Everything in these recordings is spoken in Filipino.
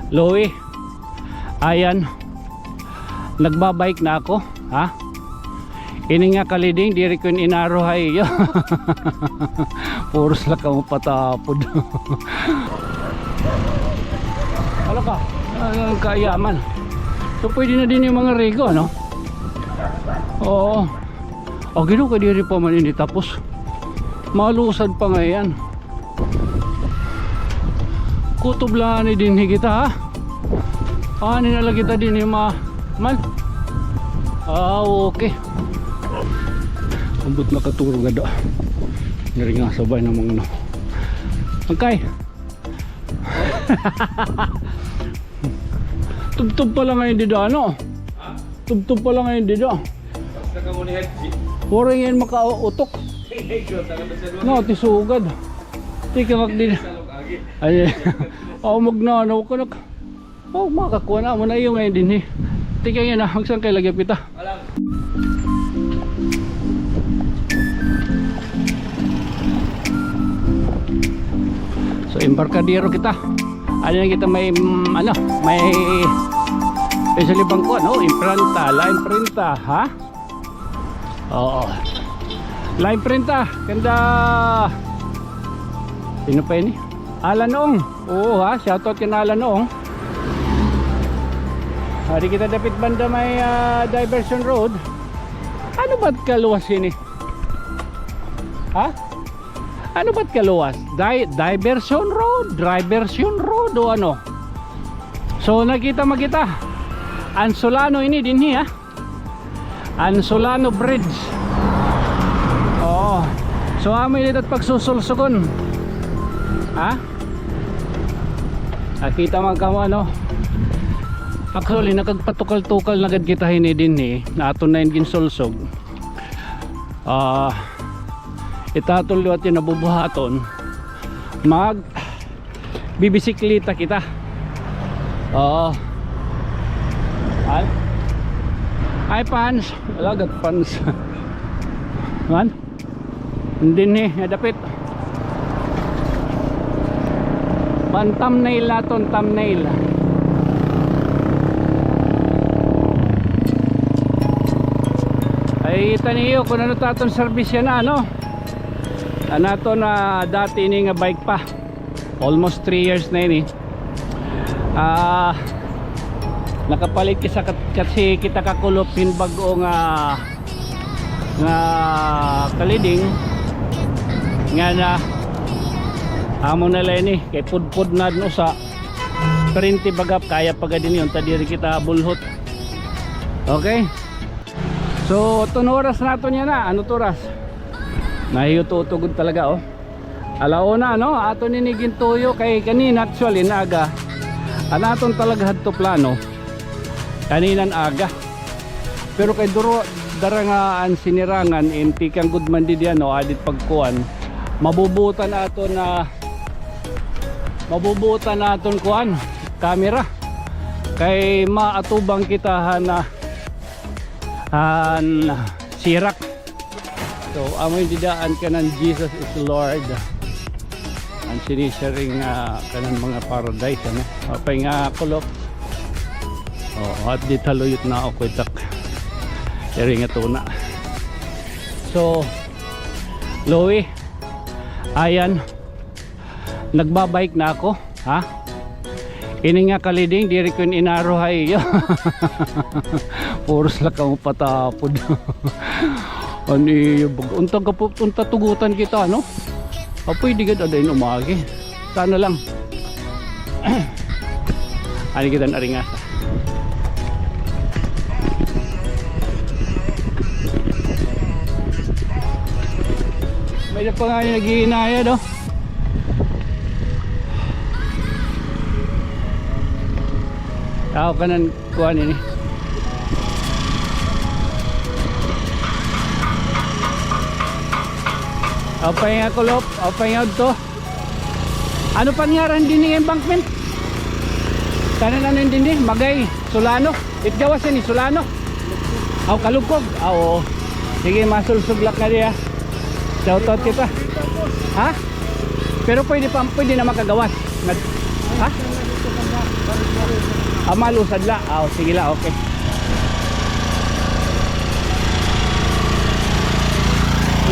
Louie, ayan, nagbabike na ako, ha? Ini nga kaliding, diri ko inaruhay. Puros lang ka mo patapod. Ano ka? Ang kayaman. So pwede na din yung mga rigo, no? Oo. O gino ka diri pa man ini, tapos malusad pa nga yan. Kutob lang ni din higita, ha? Ninala kita din yung man. Okay. Ambot nakaturo nga do. Ngari nga sabay ng mga no. Okay. Tubtub pa lang ngayon dito, ano? Tubtub pa lang ngayon dito. Puro yan makautok. No, tisugad. Tikakak din. Ay, magnanaw ka na. Makakuha na mo na iyo ngayon din, eh. Tika yan, magsang kay lagyan kita. So embarkadero kita. Ano na kita may may sa libang ko, no? Imprenta, line printa, ha? Oo. Line printa, ganda. Sino pa yun? Alan Noong. Oo, ha? Shoutout kay Alan Noong. Hari kita dapat banda may diversion road. Ano ba't kaluwas ini? Ha? Ano ba't kaluwas? Diversion road o ano? So nakita magita Ansolano ini din ha? Ansolano Bridge. Oo. So amoy litat pagsusulsugon. Ha? Nakita magkamo ano? Actually nakagpatukal-tukal na gad kita hini din na aton na yung ginsulsog. Itatol at yung nabubuhaton mag bibisiklita kita. Ay pans, lagat pans. Man? Hindi nadapit. Pan thumbnail naton, thumbnail. Ay kita niyo kung ano taton service yan na, ano? Anato na dati ini nga bike pa. Almost 3 years na ini. Nakapalit kasi kita kakulop in bago nga kaliding nga na amo na lang ni kay pudpud na no sa 30 bagap kaya pagad din yun tadiri kita bulhot. Okay, so tunoras nato niya na ano turas nahiyututugod talaga alauna no ato ninigin tuyo kay kanina actually naga anaton talaga hadto plano kaninan aga pero kay duro darangaan sinirangan inti kang gudman di diyan adit pagkuan mabubutan naton kuan kamera kay maatubang kita na sirak. So amoy didaan kanan Jesus is Lord ang sinisharing kanan mga paradise ano apay nga kulop at di taluyot na ako itak eri nga tuna. So Louie, ayan, nagbabike na ako, ha? Ini nga kaliding, diri ko inaruhay. Puros lang ka mo patapod. Ani, unta tugutan kita, no? Apoy digad adayin umagi. Sana lang. Ani kita naringasa. May pa nga yung naghihinaya, no? Tao ka ng kuhan ini. Apay nga kulop, apay nga to. Ano pa nga rin din yung embankment? Kanan ano yung din Magay, Solano. Itgawas yan Solano. Aw, Kalugkog. Oo. Sige, masulsuglak na diya. Shoutout kita. Ha? Pero pwede na makagawas. Ha? Malusad la. Sige la, okay.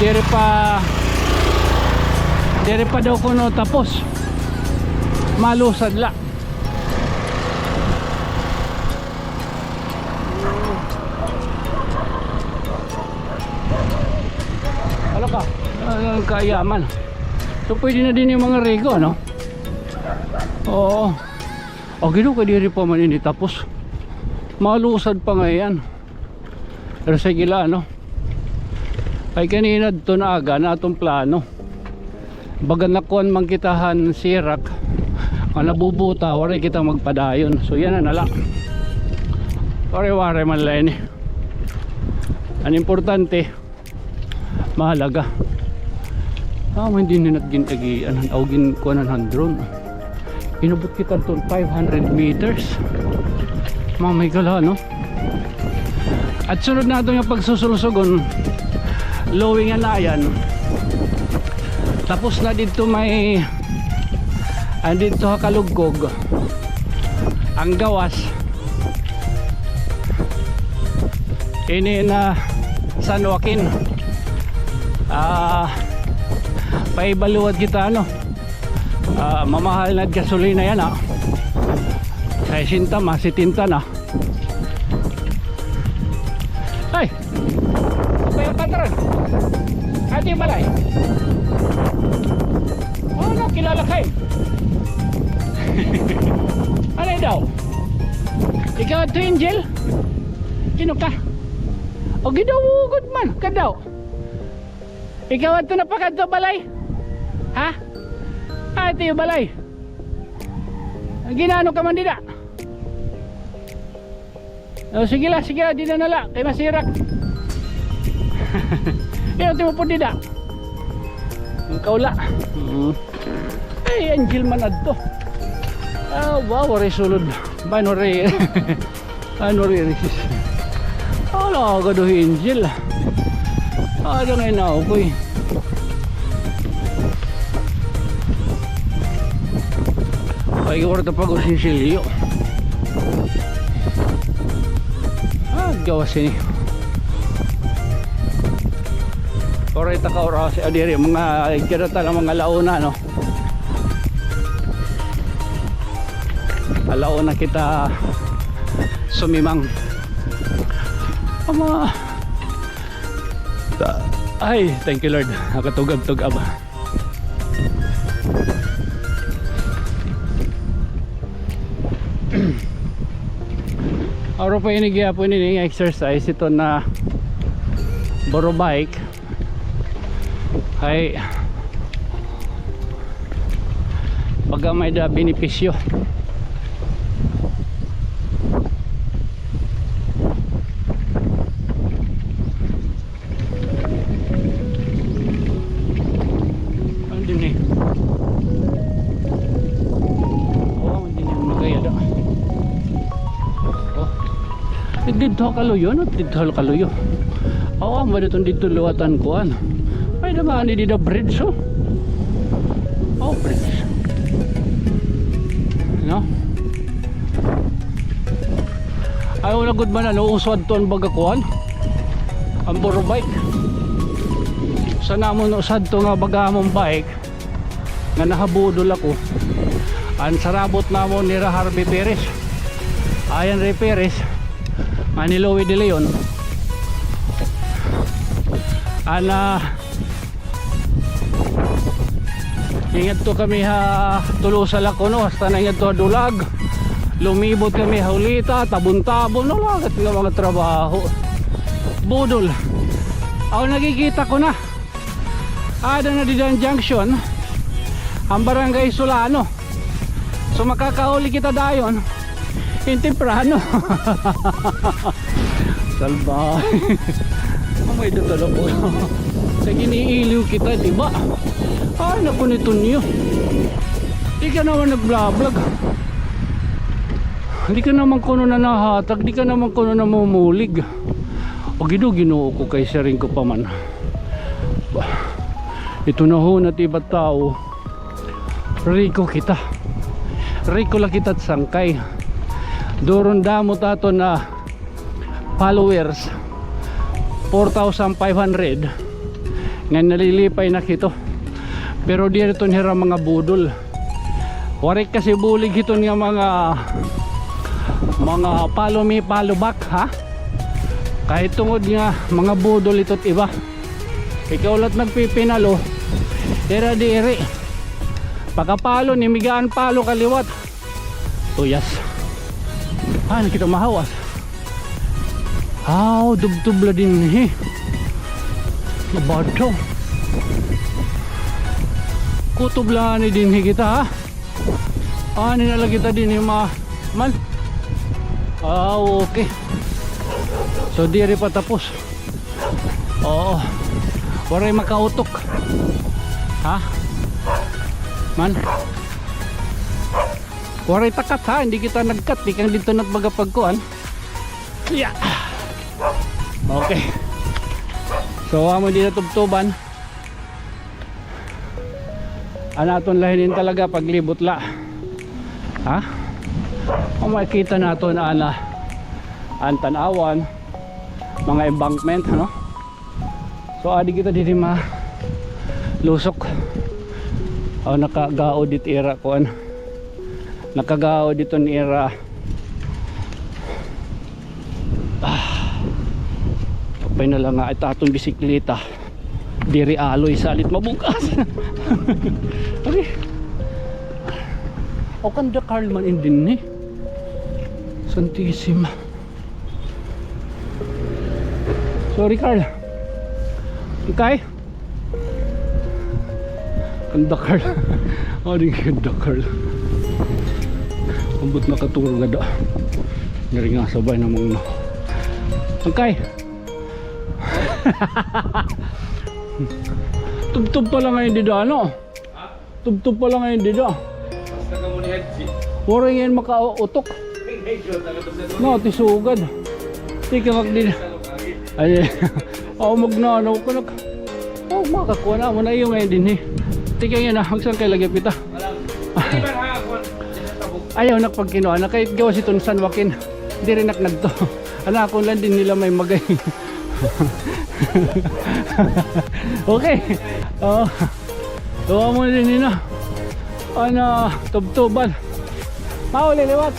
Dire pa daw kuno tapos. Malusad la. Ano ka? Kayaman. So pwede na din yung mga rego, no? Oo. O gino ka diri pa man ini tapos. Malusad pa nga yan. Pero sige la, no? Ay kanina dito na aga na itong plano. Baga nakuan man kitahan sirak. Ang nabubuta, wala kita magpadayon. So yan na nala. Wari-wari man lang ini. Ang importante, mahalaga. Hindi na naging augin kuanan ng drone. Inubot kita ito 500 meters. Mamay gala, no? At sunod na ito yung pagsusulsugon. Lowing na yan. Tapos na dito may andito Hakalugkog ang gawas ini na San Joaquin. Paibaluwad kita, ano, mamahal na gasolina yan, kaya sinta masitinta na. Ay, apa yung patron? Ati balay. Ano kilala kayo? Ano daw? Ikaw ito Angel? Sino ka? O gidawugod man ka daw. Ikaw ito napakadto balay? Ha? Ito yung balay. Ginano ka man dida? O sige la, di na nala. Kay masirak. Ikaw ito mo po dida. Ang kaula. Ay, Angel man adto. Wow, resulod. Ano re? Ano re? Wala ka do Angel. Ano ngayon na ako eh. Ay, wala ito pag usinsilyo. Gawas ini. Koreta ka oras adiri mga kirata lang mga launa, no. Alauna kita sumimang. Ay, thank you Lord. Nakatugab-tugab. Araw pa inigya po ini exercise ito na boro bike. Ay baga may da benepisyo. Dito kaluyo, no? Dito kaluyo. Oo, mo dito luwatan ko an. Ay naman ni dito bridge, oh. Oh, bridge. No? Ay wala gud man ano uswad to ang bagakuan. Ang boro bike. Sa namon usad to nga bagamong bike nga nahabudol ako. Ang sarabot namon ni Harvey Perez. Ayan Ray Perez. Ani Louie De Leon ingat to kami ha tulusa lakono hasta na ingat to dulag lumibot kami haulita tabon-tabon nalagat ng mga trabaho budol ako nakikita ko na ada na diyan junction ang barangay Solano so makakauli kita dayon in temprano. Salba. May dito po. Sa giniiliw kita, diba? Ay, naku nito niyo. Di ka naman nag-vlog. Di ka naman kuno na nahatag. Di ka naman kuno na mumulig. O ginoo ko kay sharing ko pa man. Ito na ho na tiba tao. Rico kita. Rico lang kita at sangkay. Doron damo tato na followers 4,500 nga nalilipay na kito. Pero dito nira mga budol. Warik kasi bulig ito nga mga follow me follow back ha. Kahit tungod nga mga budol ito't iba. Ikaw ulit nagpipinalo. Tira diri. Pagkapalo ni migaan palo kaliwat. Tuyas. Nakita mahawas. Dubdub la din Nabato. Kutob lang ni din kita ha. Nila kita din man. Okay. So diri pa tapos. Oo. Waray makautok. Ha? Man. Waray takat ha, hindi kita nagkat, di kang dito nagmagapagkuhan. Yeah. Okay. So amo di na tubtuban. Anaton lahinin talaga paglibot la. Ha? Kung makikita naton ang tanawan, mga embankment, ano? So adi kita dito lusok. Nakagao dit era kuan. Nakagao dito ni era. Kapay na lang nga ito atong bisikleta. Diri aloy salit mabukas. Okay. O kanda Carl man indin ni. Santissima. Sorry Carl. Okay. Kanda Carl. Di kanda Carl. Ambot nakaturo nga da. Ngari nga sabay namang no. Okay. Tubtub pa lang ngayon dito ano? Tubtub pa lang ngayon dito. Basta ka muna headsi. Wala ngayon makautok. No, tisugad. Tika magdin. Ay, magnanaw ko nag. Makakuha na mo na iyo ngayon din Tika yan magsan kay lagi pita. Ayaw nakpagkinuha na kahit gawa si San Joaquin. Hindi rin nagto. Anak ko lang din nila may magay. Okay. Tuwa mo din nina. Tubtuban. Mauli liwat.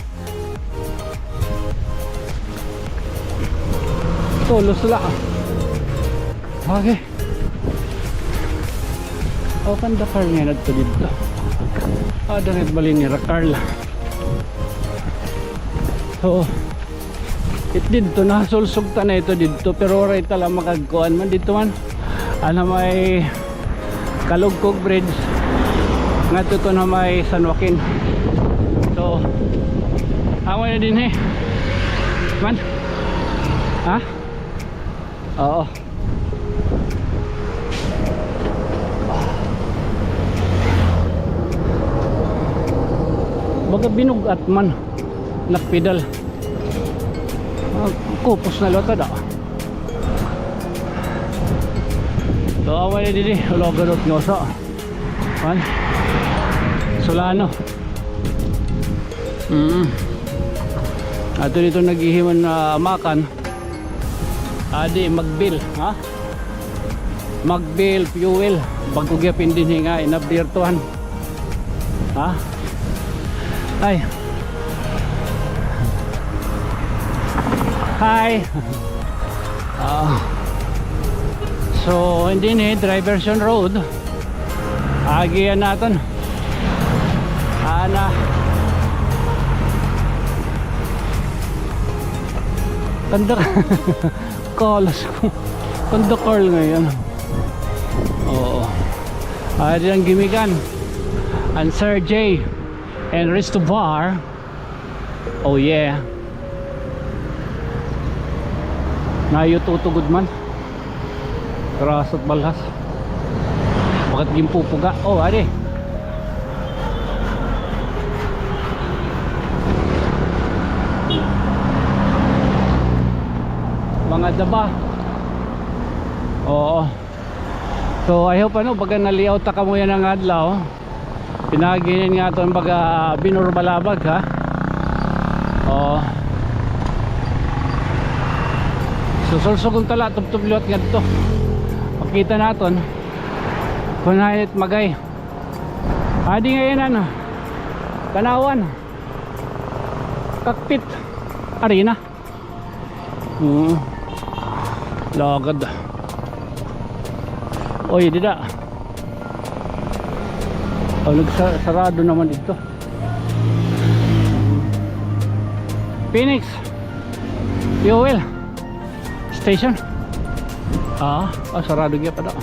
Tulos la. Okay. Kanda Carl nga nagto dito. Danit bali ni Carl. So dito nasulsugta na ito dito pero right tala makagkuan man dito man may Kalugkog Bridge nga ito na may San Joaquin. So amo na din man ha. Oo. Baga binugat man nakpedal. Kupos na lota da. So away na didi ulogarot ngoso. Man Solano. Ato dito naghihiman na makan. Adi magbil ha. Magbil fuel bago gyapin din nga inabdirtuhan. Ha? Ay. Hi. So hindi ni Diversion Road. Agian natin. Kanda kalas ko. Kanda Carl ngayon. Oo. Adi ang gimikan. And Sir J and Ristovar. Oh yeah. Nayo tutugod man. Krasot balhas. Bakit gimpupuga? Oh, ari. Mga daba. Oo. So I hope baga naliaut ta kamo yan ang adlaw. Pinaginin nga to baga binurbalabag ha. Oo. Susulsugong tala tubtublot nga dito. Makita naton kunahit magay. Adi ngayon ano, tanawan cockpit arena. Lagad. Oy, dida. Oh, nagsarado naman dito. Phoenix Fuel Station. Sarado gya pa daw.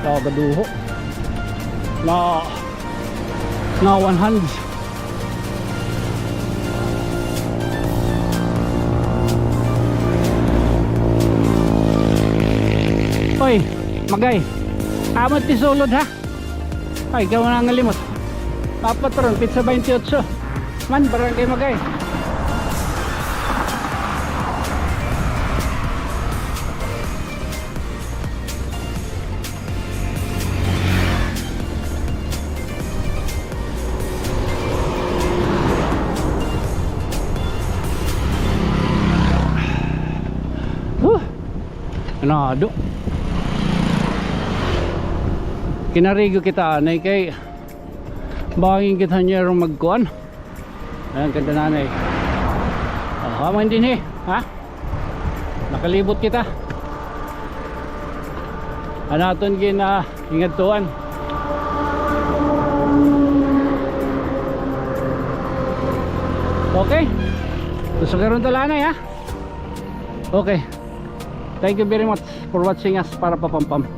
Lagaduho. Na one hands. Oy, magay. Amot ti sulod ha. Ay, ikaw na ngalimot. Papat pa ron, pizza 28. Man, barangay magay. Anado. Kinarigo kita anay kay bangin kita niya rong magkuan. Ayan, ganda nanay. Haman din ha? Nakalibot kita. Anaton gina ingatuan. Okay. Susugaron talanay ha? Okay. Thank you very much for watching us para papampam.